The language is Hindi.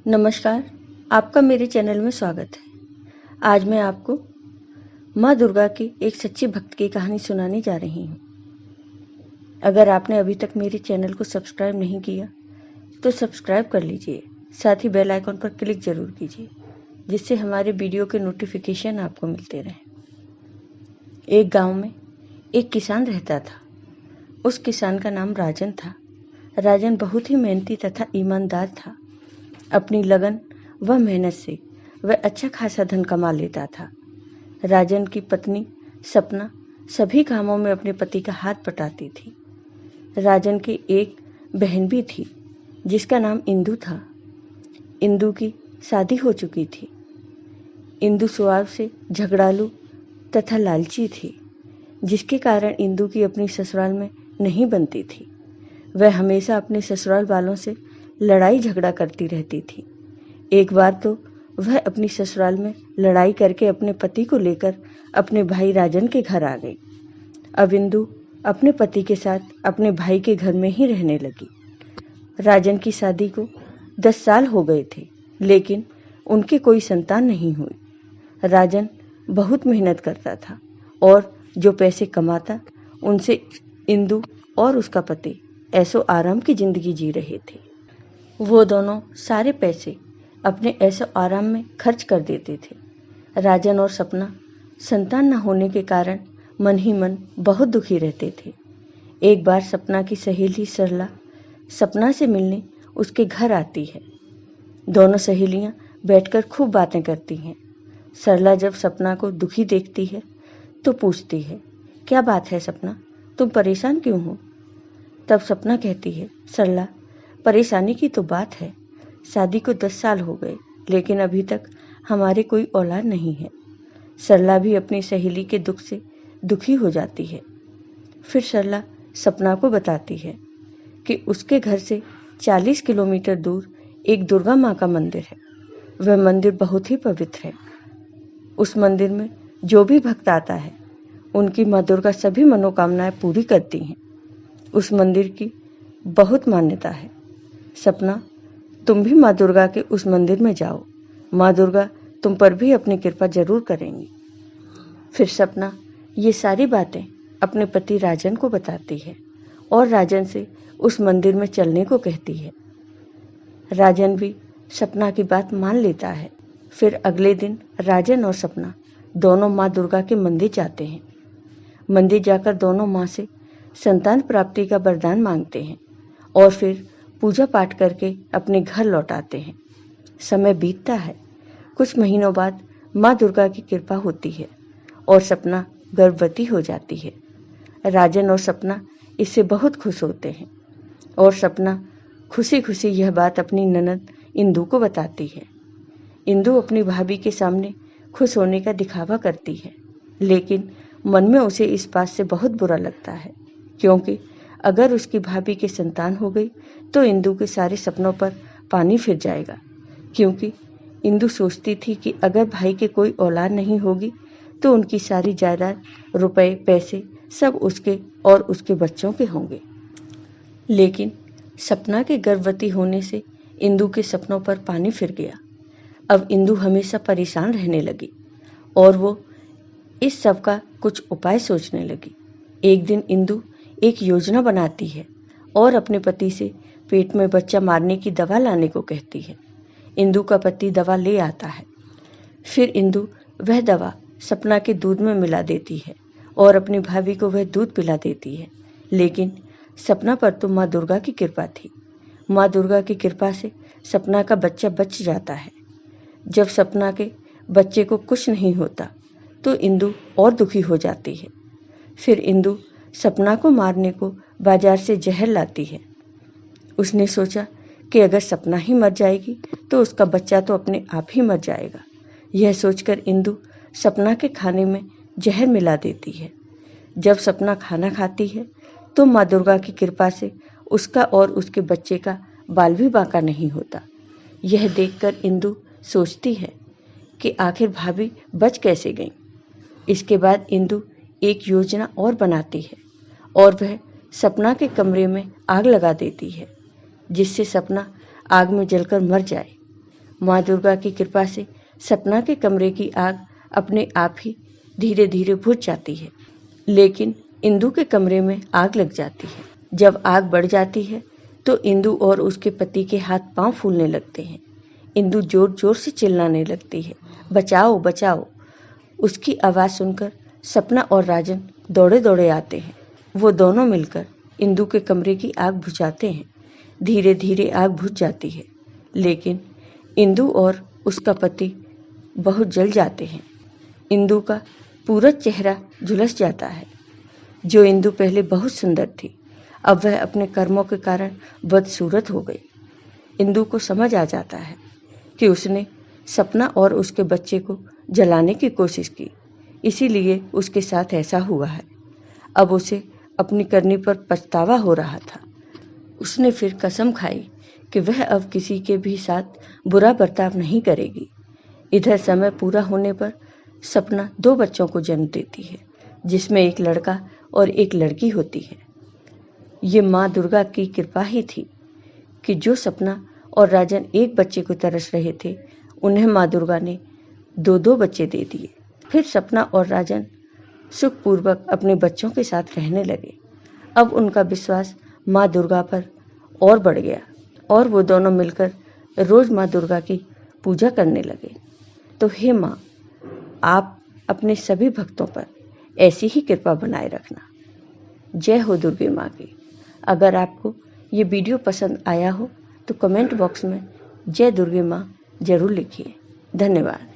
नमस्कार, आपका मेरे चैनल में स्वागत है। आज मैं आपको माँ दुर्गा की एक सच्ची भक्त की कहानी सुनाने जा रही हूँ। अगर आपने अभी तक मेरे चैनल को सब्सक्राइब नहीं किया तो सब्सक्राइब कर लीजिए, साथ ही बेल आइकन पर क्लिक जरूर कीजिए जिससे हमारे वीडियो के नोटिफिकेशन आपको मिलते रहें। एक गांव में एक किसान रहता था। उस किसान का नाम राजन था। राजन बहुत ही मेहनती तथा ईमानदार था। अपनी लगन व मेहनत से वह अच्छा खासा धन कमा लेता था। राजन की पत्नी सपना सभी कामों में अपने पति का हाथ बटाती थी। राजन की एक बहन भी थी जिसका नाम इंदु था। इंदु की शादी हो चुकी थी। इंदु स्वभाव से झगड़ालू तथा लालची थी, जिसके कारण इंदु की अपनी ससुराल में नहीं बनती थी। वह हमेशा अपने ससुराल वालों से लड़ाई झगड़ा करती रहती थी। एक बार तो वह अपनी ससुराल में लड़ाई करके अपने पति को लेकर अपने भाई राजन के घर आ गई। अब इंदु अपने पति के साथ अपने भाई के घर में ही रहने लगी। राजन की शादी को 10 साल हो गए थे, लेकिन उनकी कोई संतान नहीं हुई। राजन बहुत मेहनत करता था और जो पैसे कमाता उनसे इंदु और उसका पति ऐसो आराम की जिंदगी जी रहे थे। वो दोनों सारे पैसे अपने ऐसो आराम में खर्च कर देते थे। राजन और सपना संतान न होने के कारण मन ही मन बहुत दुखी रहते थे। एक बार सपना की सहेली सरला सपना से मिलने उसके घर आती है। दोनों सहेलियां बैठकर खूब बातें करती हैं। सरला जब सपना को दुखी देखती है तो पूछती है, क्या बात है सपना, तुम परेशान क्यों हो? तब सपना कहती है, सरला, परेशानी की तो बात है। शादी को 10 साल हो गए, लेकिन अभी तक हमारे कोई औलाद नहीं है। सरला भी अपनी सहेली के दुख से दुखी हो जाती है। फिर सरला सपना को बताती है कि उसके घर से 40 किलोमीटर दूर एक दुर्गा माँ का मंदिर है। वह मंदिर बहुत ही पवित्र है। उस मंदिर में जो भी भक्त आता है उनकी माँ दुर्गा सभी मनोकामनाएं पूरी करती हैं। उस मंदिर की बहुत मान्यता है। सपना, तुम भी माँ दुर्गा के उस मंदिर में जाओ। माँ दुर्गा तुम पर भी अपनी कृपा जरूर करेंगी। फिर सपना ये सारी बातें अपने पति राजन को बताती है और राजन से उस मंदिर में चलने को कहती है। राजन भी सपना की बात मान लेता है। फिर अगले दिन राजन और सपना दोनों माँ दुर्गा के मंदिर जाते हैं। मंदिर जाकर दोनों माँ से संतान प्राप्ति का वरदान मांगते हैं और फिर पूजा पाठ करके अपने घर लौट आते हैं। समय बीतता है। कुछ महीनों बाद माँ दुर्गा की कृपा होती है और सपना गर्भवती हो जाती है। राजन और सपना इससे बहुत खुश होते हैं और सपना खुशी खुशी यह बात अपनी ननद इंदु को बताती है। इंदु अपनी भाभी के सामने खुश होने का दिखावा करती है, लेकिन मन में उसे इस बात से बहुत बुरा लगता है, क्योंकि अगर उसकी भाभी की संतान हो गई तो इंदु के सारे सपनों पर पानी फिर जाएगा। क्योंकि इंदु सोचती थी कि अगर भाई के कोई औलाद नहीं होगी तो उनकी सारी जायदाद, रुपए, पैसे सब उसके और उसके बच्चों के होंगे। लेकिन सपना के गर्भवती होने से इंदु के सपनों पर पानी फिर गया। अब इंदु हमेशा परेशान रहने लगी और वो इस सब का कुछ उपाय सोचने लगी। एक दिन इंदु एक योजना बनाती है और अपने पति से पेट में बच्चा मारने की दवा लाने को कहती है। इंदु का पति दवा ले आता है। फिर इंदु वह दवा सपना के दूध में मिला देती है और अपनी भाभी को वह दूध पिला देती है। लेकिन सपना पर तो माँ दुर्गा की कृपा थी। माँ दुर्गा की कृपा से सपना का बच्चा बच जाता है। जब सपना के बच्चे को कुछ नहीं होता तो इंदु और दुखी हो जाती है। फिर इंदु सपना को मारने को बाजार से जहर लाती है। उसने सोचा कि अगर सपना ही मर जाएगी तो उसका बच्चा तो अपने आप ही मर जाएगा। यह सोचकर इंदु सपना के खाने में जहर मिला देती है। जब सपना खाना खाती है तो माँ दुर्गा की कृपा से उसका और उसके बच्चे का बाल भी बांका नहीं होता। यह देखकर इंदु सोचती है कि आखिर भाभी बच कैसे गई। इसके बाद इंदु एक योजना और बनाती है और वह सपना के कमरे में आग लगा देती है, जिससे सपना आग में जलकर मर जाए। माँ दुर्गा की कृपा से सपना के कमरे की आग अपने आप ही धीरे धीरे बुझ जाती है, लेकिन इंदु के कमरे में आग लग जाती है। जब आग बढ़ जाती है तो इंदु और उसके पति के हाथ पांव फूलने लगते हैं। इंदु जोर जोर से चिल्लाने लगती है, बचाओ बचाओ। उसकी आवाज़ सुनकर सपना और राजन दौड़े दौड़े आते हैं। वो दोनों मिलकर इंदु के कमरे की आग बुझाते हैं। धीरे धीरे आग बुझ जाती है, लेकिन इंदु और उसका पति बहुत जल जाते हैं। इंदु का पूरा चेहरा झुलस जाता है। जो इंदु पहले बहुत सुंदर थी, अब वह अपने कर्मों के कारण बदसूरत हो गई। इंदु को समझ आ जाता है कि उसने सपना और उसके बच्चे को जलाने की कोशिश की, इसीलिए उसके साथ ऐसा हुआ है। अब उसे अपनी करनी पर पछतावा हो रहा था। उसने फिर कसम खाई कि वह अब किसी के भी साथ बुरा बर्ताव नहीं करेगी। इधर समय पूरा होने पर सपना 2 बच्चों को जन्म देती है, जिसमें एक लड़का और एक लड़की होती है। ये माँ दुर्गा की कृपा ही थी कि जो सपना और राजन एक बच्चे को तरस रहे थे, उन्हें माँ दुर्गा ने 2-2 बच्चे दे दिए। फिर सपना और राजन सुखपूर्वक अपने बच्चों के साथ रहने लगे। अब उनका विश्वास माँ दुर्गा पर और बढ़ गया और वो दोनों मिलकर रोज माँ दुर्गा की पूजा करने लगे। तो हे माँ, आप अपने सभी भक्तों पर ऐसी ही कृपा बनाए रखना। जय हो दुर्गे माँ की। अगर आपको ये वीडियो पसंद आया हो तो कमेंट बॉक्स में जय दुर्गे माँ जरूर लिखिए। धन्यवाद।